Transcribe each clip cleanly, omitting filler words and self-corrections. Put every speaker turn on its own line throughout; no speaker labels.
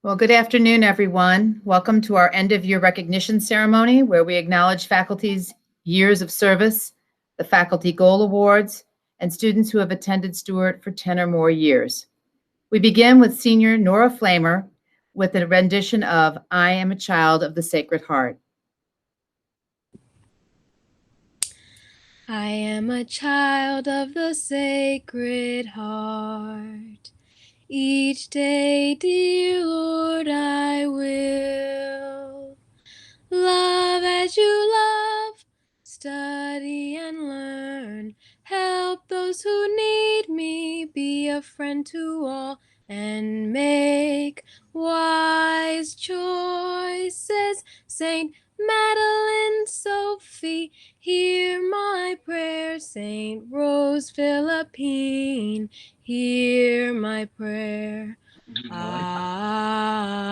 Well, good afternoon, everyone. Welcome to our end-of-year recognition ceremony, where we acknowledge faculty's years of service, the Faculty Goal Awards, and students who have attended Stuart for 10 or more years. We begin with senior Nora Flamer with a rendition of I Am a Child of the Sacred Heart.
I am a child of the Sacred Heart. Each day, dear Lord, I will love as you love, study and learn, help those who need me, be a friend to all, and make wise choices. Saint Madeline, Sophie, hear my prayer. Saint Rose, Philippine, hear my prayer. Amen.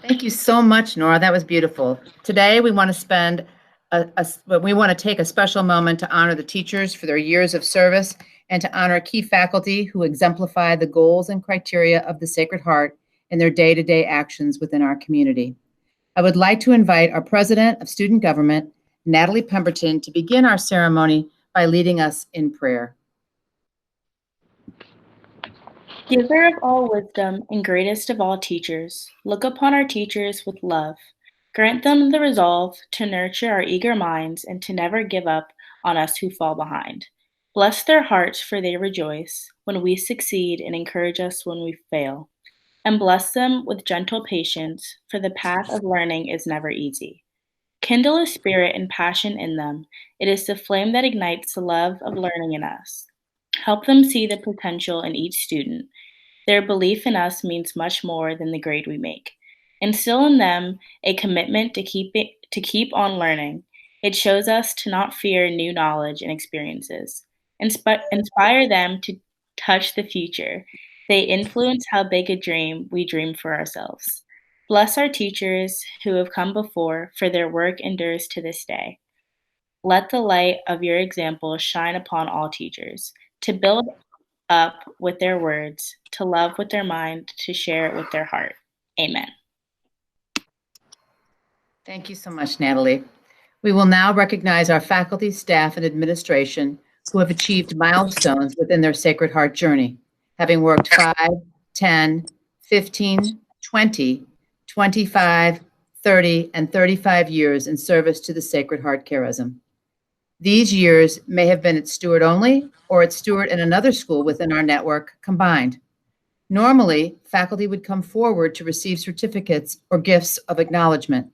Thank you so much, Nora. That was beautiful. Today, we want to take a special moment to honor the teachers for their years of service and to honor key faculty who exemplify the goals and criteria of the Sacred Heart in their day-to-day actions within our community. I would like to invite our President of Student Government, Natalie Pemberton, to begin our ceremony by leading us in prayer.
Giver of all wisdom and greatest of all teachers, look upon our teachers with love. Grant them the resolve to nurture our eager minds and to never give up on us who fall behind. Bless their hearts, for they rejoice when we succeed and encourage us when we fail. And bless them with gentle patience, for the path of learning is never easy. Kindle a spirit and passion in them. It is the flame that ignites the love of learning in us. Help them see the potential in each student. Their belief in us means much more than the grade we make. Instill in them a commitment to keep on learning. It shows us to not fear new knowledge and experiences. Inspire them to touch the future. They influence how big a dream we dream for ourselves. Bless our teachers who have come before, for their work endures to this day. Let the light of your example shine upon all teachers, to build up with their words, to love with their mind, to share it with their heart. Amen.
Thank you so much, Natalie. We will now recognize our faculty, staff, and administration who have achieved milestones within their Sacred Heart journey, having worked 5, 10, 15, 20, 25, 30, and 35 years in service to the Sacred Heart charism. These years may have been at Stuart only or at Stuart and another school within our network combined. Normally, faculty would come forward to receive certificates or gifts of acknowledgement.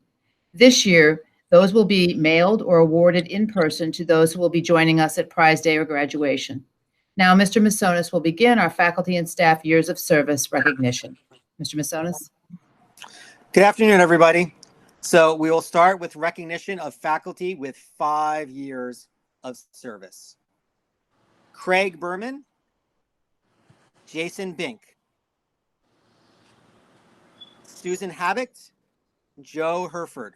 This year, those will be mailed or awarded in person to those who will be joining us at Prize Day or graduation. Now, Mr. Masonis will begin our faculty and staff years of service recognition. Mr. Masonis.
Good afternoon, everybody. So we will start with recognition of faculty with 5 years of service. Craig Berman, Jason Bink, Susan Habbicht, Joe Herford,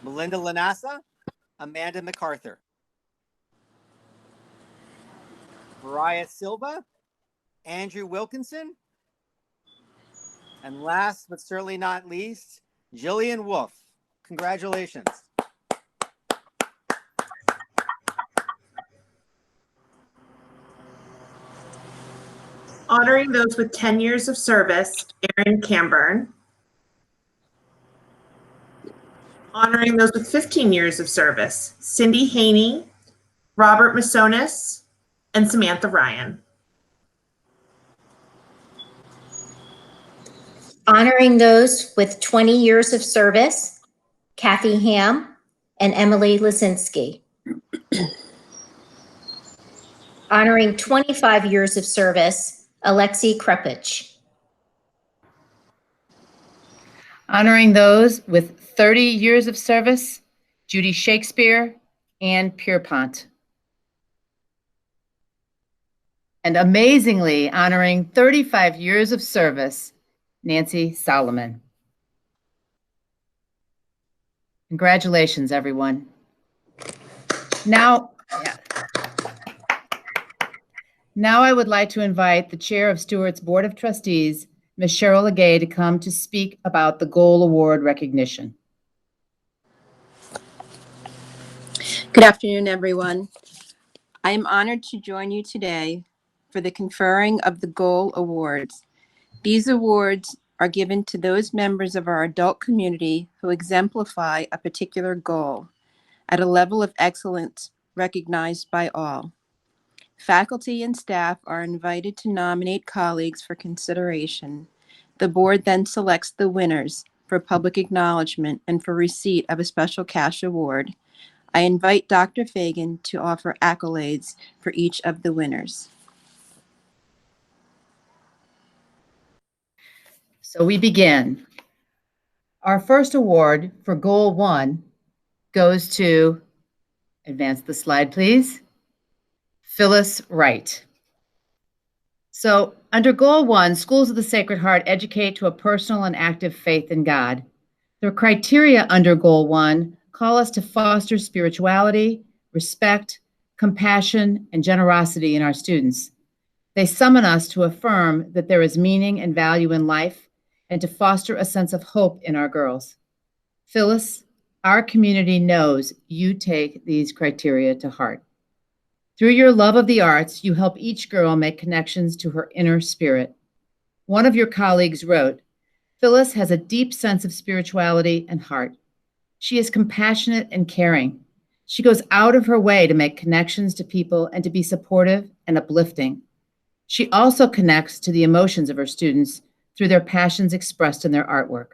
Melinda Lanassa, Amanda MacArthur, Mariah Silva, Andrew Wilkinson, and last but certainly not least, Jillian Wolf. Congratulations.
Honoring those with 10 years of service, Erin Camburn. Honoring those with 15 years of service, Cindy Haney, Robert Masonis, and Samantha Ryan.
Honoring those with 20 years of service, Kathy Ham and Emily Lazinski. Honoring 25 years of service, Alexi Krepich.
Honoring those with 30 years of service, Judy Shakespeare and Pierpont. And amazingly, honoring 35 years of service, Nancy Solomon. Congratulations, everyone. Now Now I would like to invite the chair of Stuart's Board of Trustees, Ms. Cheryl Legay, to come to speak about the Goal Award recognition.
Good afternoon, everyone. I am honored to join you today for the conferring of the Goal Awards. These awards are given to those members of our adult community who exemplify a particular goal at a level of excellence recognized by all. Faculty and staff are invited to nominate colleagues for consideration. The board then selects the winners for public acknowledgement and for receipt of a special cash award. I invite Dr. Fagan to offer accolades for each of the winners.
So we begin. Our first award for Goal 1 goes to, advance the slide, please, Phyllis Wright. So under Goal 1, Schools of the Sacred Heart educate to a personal and active faith in God. The criteria under Goal 1 call us to foster spirituality, respect, compassion, and generosity in our students. They summon us to affirm that there is meaning and value in life and to foster a sense of hope in our girls. Phyllis, our community knows you take these criteria to heart. Through your love of the arts, you help each girl make connections to her inner spirit. One of your colleagues wrote, Phyllis has a deep sense of spirituality and heart. She is compassionate and caring. She goes out of her way to make connections to people and to be supportive and uplifting. She also connects to the emotions of her students through their passions expressed in their artwork.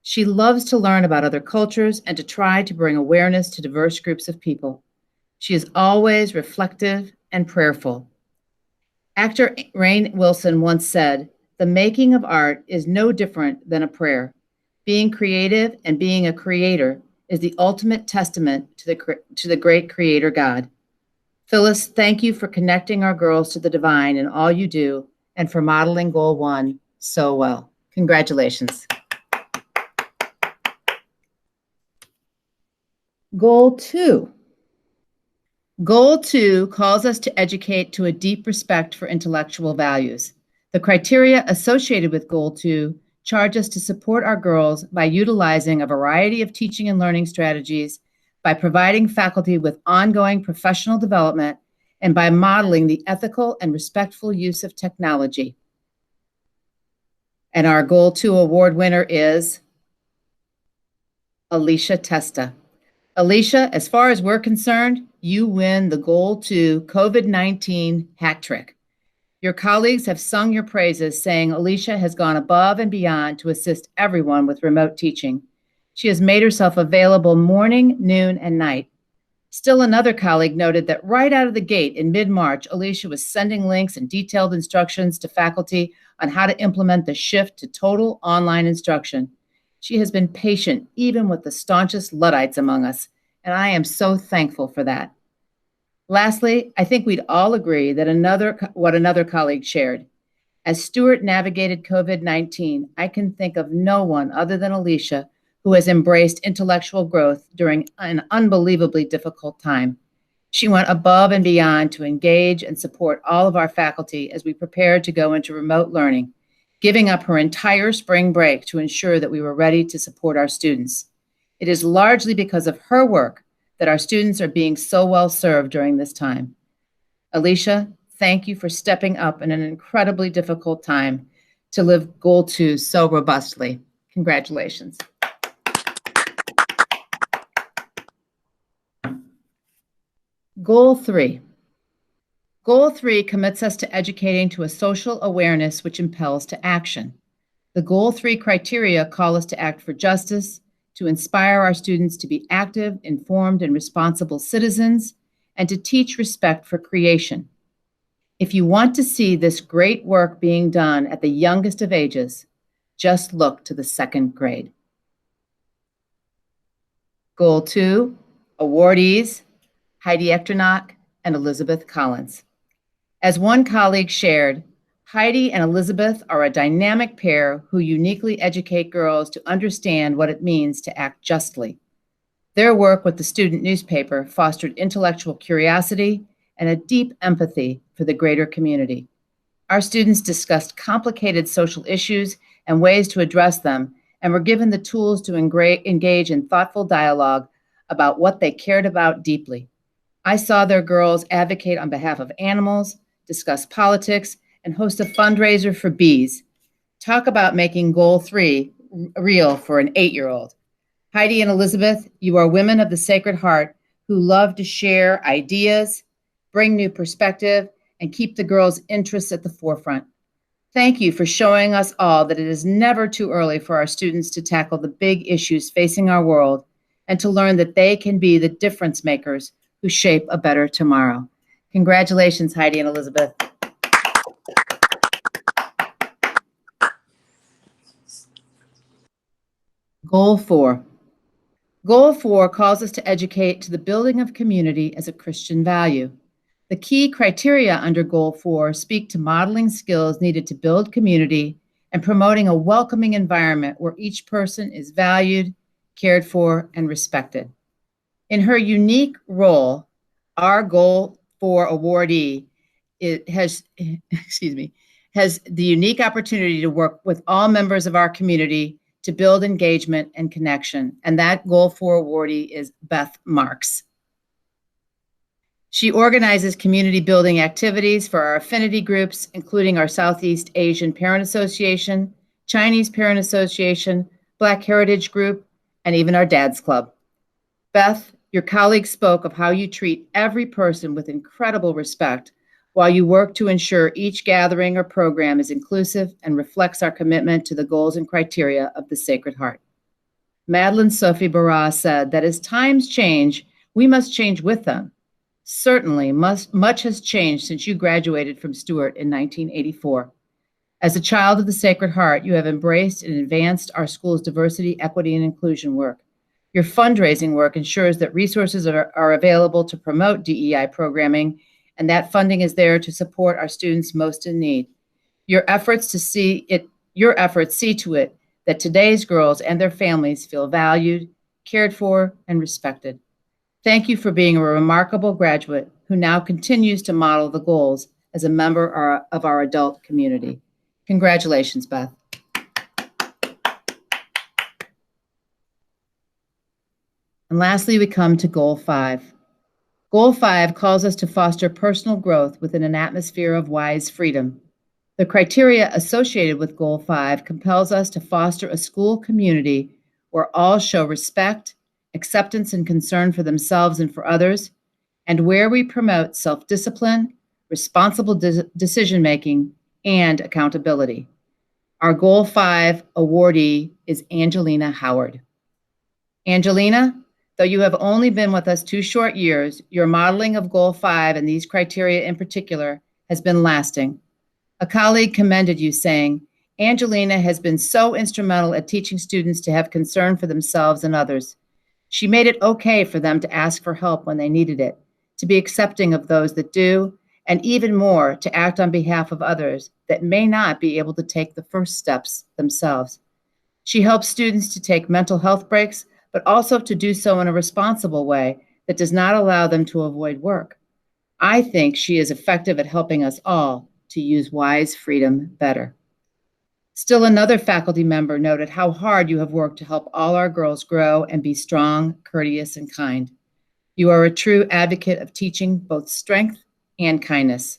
She loves to learn about other cultures and to try to bring awareness to diverse groups of people. She is always reflective and prayerful. Actor Rainn Wilson once said, "The making of art is no different than a prayer. Being creative and being a creator is the ultimate testament to the great creator God." Phyllis, thank you for connecting our girls to the divine in all you do and for modeling Goal 1 so well. Congratulations. Goal 2. Goal 2 calls us to educate to a deep respect for intellectual values. The criteria associated with Goal 2 charge us to support our girls by utilizing a variety of teaching and learning strategies, by providing faculty with ongoing professional development, and by modeling the ethical and respectful use of technology. And our Goal 2 award winner is Alicia Testa. Alicia, as far as we're concerned, you win the Goal 2 COVID-19 hat trick. Your colleagues have sung your praises, saying Alicia has gone above and beyond to assist everyone with remote teaching. She has made herself available morning, noon, and night. Still another colleague noted that right out of the gate in mid-March, Alicia was sending links and detailed instructions to faculty on how to implement the shift to total online instruction. She has been patient even with the staunchest Luddites among us, and I am so thankful for that. Lastly, I think we'd all agree that what another colleague shared. As Stuart navigated COVID-19, I can think of no one other than Alicia who has embraced intellectual growth during an unbelievably difficult time. She went above and beyond to engage and support all of our faculty as we prepared to go into remote learning, giving up her entire spring break to ensure that we were ready to support our students. It is largely because of her work that our students are being so well served during this time. Alicia, thank you for stepping up in an incredibly difficult time to live Goal 2 so robustly. Congratulations. Goal 3. Goal 3 commits us to educating to a social awareness which impels to action. The Goal 3 criteria call us to act for justice, to inspire our students to be active, informed, and responsible citizens, and to teach respect for creation. If you want to see this great work being done at the youngest of ages, just look to the second grade. Goal 2, awardees, Heidi Echternock and Elizabeth Collins. As one colleague shared, Heidi and Elizabeth are a dynamic pair who uniquely educate girls to understand what it means to act justly. Their work with the student newspaper fostered intellectual curiosity and a deep empathy for the greater community. Our students discussed complicated social issues and ways to address them, and were given the tools to engage in thoughtful dialogue about what they cared about deeply. I saw their girls advocate on behalf of animals, discuss politics, and host a fundraiser for bees. Talk about making goal 3 real for an 8-year-old. Heidi and Elizabeth, you are women of the Sacred Heart who love to share ideas, bring new perspective, and keep the girls' interests at the forefront. Thank you for showing us all that it is never too early for our students to tackle the big issues facing our world and to learn that they can be the difference makers who shape a better tomorrow. Congratulations, Heidi and Elizabeth. Goal 4. Goal 4 calls us to educate to the building of community as a Christian value. The key criteria under Goal 4 speak to modeling skills needed to build community and promoting a welcoming environment where each person is valued, cared for, and respected. In her unique role, our Goal 4 awardee has the unique opportunity to work with all members of our community to build engagement and connection. And that Goal 4 awardee is Beth Marks. She organizes community building activities for our affinity groups, including our Southeast Asian Parent Association, Chinese Parent Association, Black Heritage Group, and even our Dad's Club. Beth, your colleagues spoke of how you treat every person with incredible respect while you work to ensure each gathering or program is inclusive and reflects our commitment to the goals and criteria of the Sacred Heart. Madeline Sophie Barras said that as times change, we must change with them. Certainly, much has changed since you graduated from Stuart in 1984. As a child of the Sacred Heart, you have embraced and advanced our school's diversity, equity, and inclusion work. Your fundraising work ensures that resources are available to promote DEI programming, and that funding is there to support our students most in need. Your efforts see to it that today's girls and their families feel valued, cared for, and respected. Thank you for being a remarkable graduate who now continues to model the goals as a member of our adult community. Congratulations, Beth. And lastly, we come to Goal 5. Goal 5 calls us to foster personal growth within an atmosphere of wise freedom. The criteria associated with Goal 5 compels us to foster a school community where all show respect, acceptance, and concern for themselves and for others, and where we promote self-discipline, responsible decision-making, and accountability. Our Goal 5 awardee is Angelina Howard. Angelina, though you have only been with us 2 short years, your modeling of Goal 5 and these criteria in particular has been lasting. A colleague commended you, saying, Angelina has been so instrumental at teaching students to have concern for themselves and others. She made it okay for them to ask for help when they needed it, to be accepting of those that do, and even more, to act on behalf of others that may not be able to take the first steps themselves. She helps students to take mental health breaks, but also to do so in a responsible way that does not allow them to avoid work. I think she is effective at helping us all to use wise freedom better. Still another faculty member noted how hard you have worked to help all our girls grow and be strong, courteous, and kind. You are a true advocate of teaching both strength and kindness.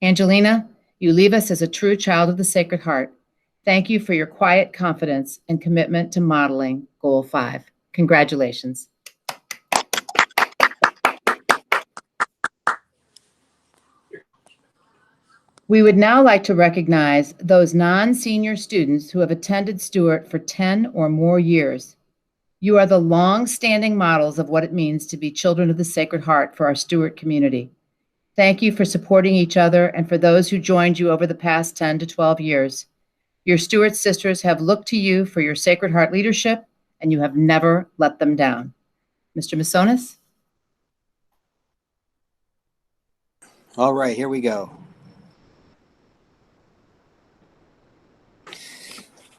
Angelina, you leave us as a true child of the Sacred Heart. Thank you for your quiet confidence and commitment to modeling Goal 5. Congratulations. We would now like to recognize those non-senior students who have attended Stuart for 10 or more years. You are the long-standing models of what it means to be children of the Sacred Heart for our Stuart community. Thank you for supporting each other and for those who joined you over the past 10 to 12 years. Your Stuart sisters have looked to you for your Sacred Heart leadership, and you have never let them down. Mr. Masonis?
All right, here we go.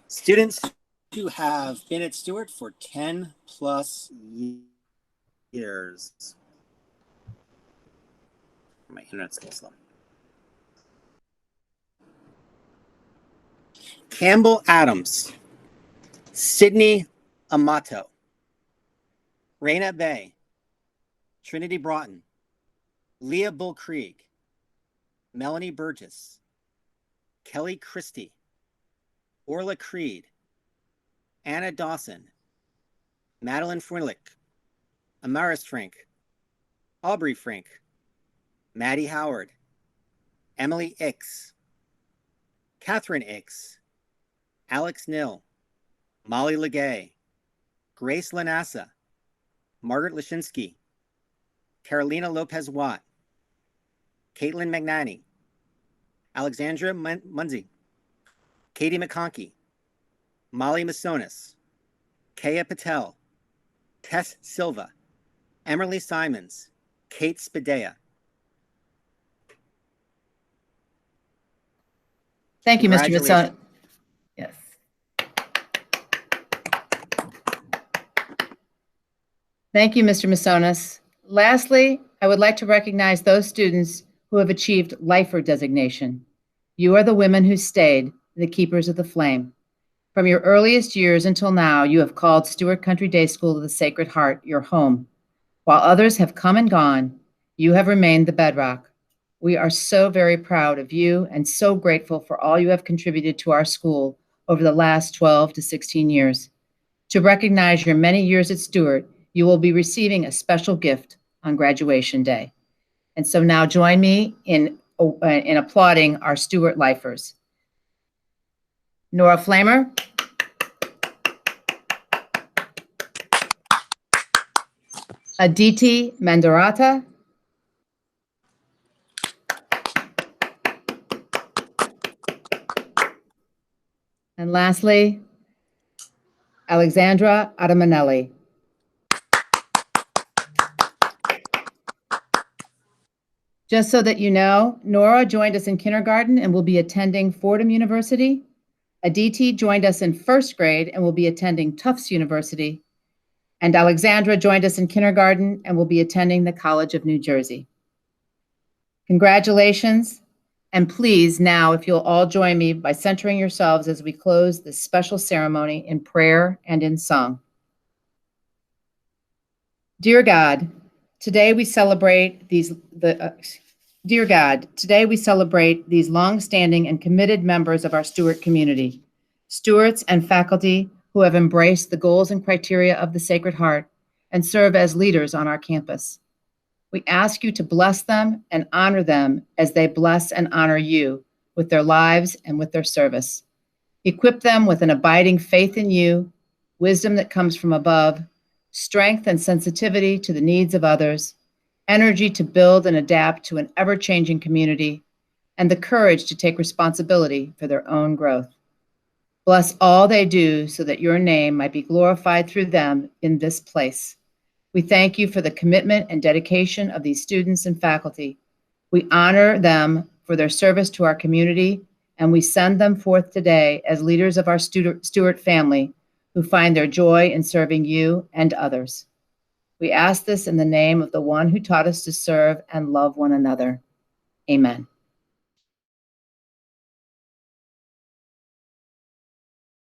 Students who have been at Stuart for 10 plus years. My internet's a little slow. Campbell Adams, Sydney Amato, Raina Bay, Trinity Broughton, Leah Bull Krieg, Melanie Burgess, Kelly Christie, Orla Creed, Anna Dawson, Madeline Froelich, Amaris Frank, Aubrey Frank, Maddie Howard, Emily Ix, Catherine Ix, Alex Nill, Molly Legay, Grace Lanassa, Margaret Lashinsky, Carolina Lopez Watt, Caitlin McNanny, Alexandra Munzie, Katie McConkey, Molly Masonis, Kaya Patel, Tess Silva, Emily Simons, Kate Spadea.
Thank you, Mr. Masonis.
Congratulations.
Yes. Thank you, Mr. Masonis. Lastly, I would like to recognize those students who have achieved lifer designation. You are the women who stayed, the keepers of the flame. From your earliest years until now, you have called Stuart Country Day School of the Sacred Heart your home. While others have come and gone, you have remained the bedrock. We are so very proud of you and so grateful for all you have contributed to our school over the last 12 to 16 years. To recognize your many years at Stuart, you will be receiving a special gift on graduation day. And so now join me in applauding our Stuart lifers. Nora Flamer, Aditi Mandarata, and lastly, Alexandra Adamanelli. Just so that you know, Nora joined us in kindergarten and will be attending Fordham University. Aditi joined us in first grade and will be attending Tufts University. And Alexandra joined us in kindergarten and will be attending the College of New Jersey. Congratulations. And please now, if you'll all join me by centering yourselves as we close this special ceremony in prayer and in song. Dear God, today we celebrate these long-standing and committed members of our Stuart community, Stuarts and faculty who have embraced the goals and criteria of the Sacred Heart and serve as leaders on our campus. We ask you to bless them and honor them as they bless and honor you with their lives and with their service. Equip them with an abiding faith in you, wisdom that comes from above, strength and sensitivity to the needs of others, energy to build and adapt to an ever-changing community, and the courage to take responsibility for their own growth. Bless all they do so that your name might be glorified through them in this place. We thank you for the commitment and dedication of these students and faculty. We honor them for their service to our community, and we send them forth today as leaders of our Stuart family who find their joy in serving you and others. We ask this in the name of the one who taught us to serve and love one another. Amen.